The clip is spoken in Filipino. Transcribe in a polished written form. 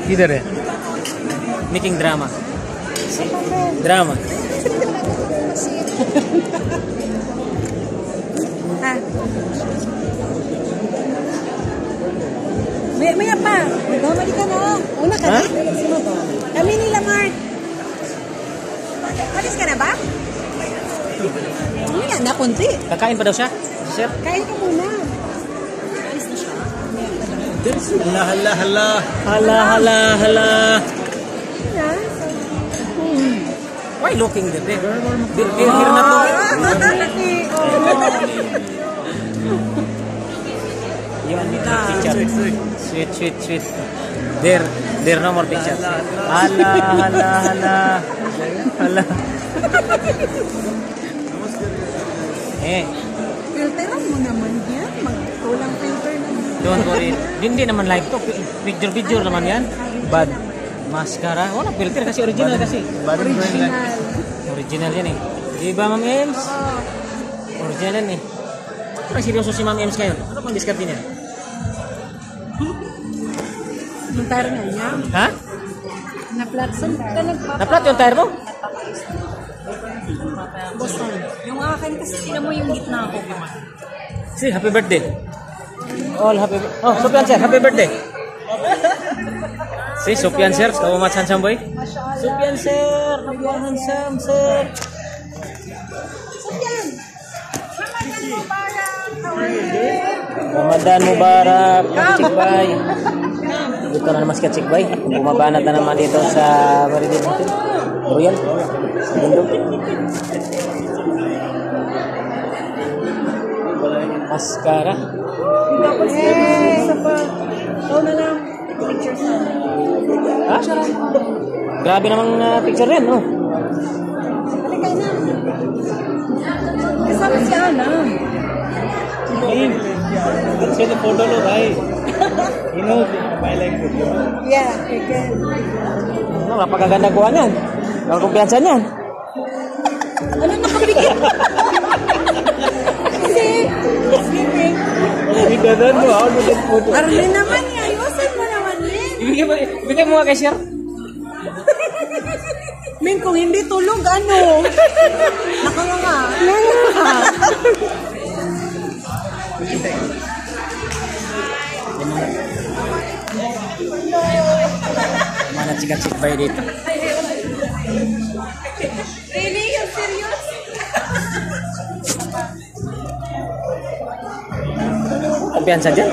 Either eh. Making drama. See? Drama. Ah. Maya pa. Bumali ka na. Una ka na. Sino ba? Kami nila, Mark. Alis ka na ba? Hindi nga, napunti. Kakain pa daw siya? Chef? Kain ka muna. Alis na siya. Hala, hala. Hala, hala, hala. Why looking there? Here na to. Yun, picture. Sweet, sweet, sweet. There no more picture. Hala, hala, hala. Hala. Filteran mo naman yan. Magkulang filter naman. Don't worry. Hindi naman live to. Picture naman yan. Bad. Mascara. Wala filter kasi original kasi. Original yan eh. Di ba, Ma'am Ems? Original yan eh. Parang seryoso si Ma'am Ems ngayon. Ano pang discard niya? Yung tire nga niya. Ha? Na-flat sa Na-flat yung tire mo? Boston. Yung akin kasi tinan mo yung gitna ko. Si, happy birthday. All happy birthday. Oh, Sopian sir, happy birthday. Si, Sopian sir, so much handsome boy. Sopian sir, Sopian handsome sir. Sopian! Ramadan Mubarak, Kachikbay. Dito na naman si Kachikbay. Bumabanat na naman dito sa Maridin Hotel. Royal. Sa bundok. Mascara. Isa pa. Ikaw na lang. Pictures na. Ha? Grabe namang picture rin, oh. Halika na. Kasama si Ana. अच्छे से फोटो लो भाई you know I like photo Yeah, you can. Napakaganda ko niyan. Ang kumpiyansa niyan. Ano nakapikit? Kasi, sleeping. Bigyan mo ako ng photo. Arlene naman, ayusin mo naman, Lin. Bigyan mo nga kay Sir. Min, kung hindi tulog, ano? Nakanganga. Mana chika-chik ba dito? Really? You're serious? Kumpiyansa dyan.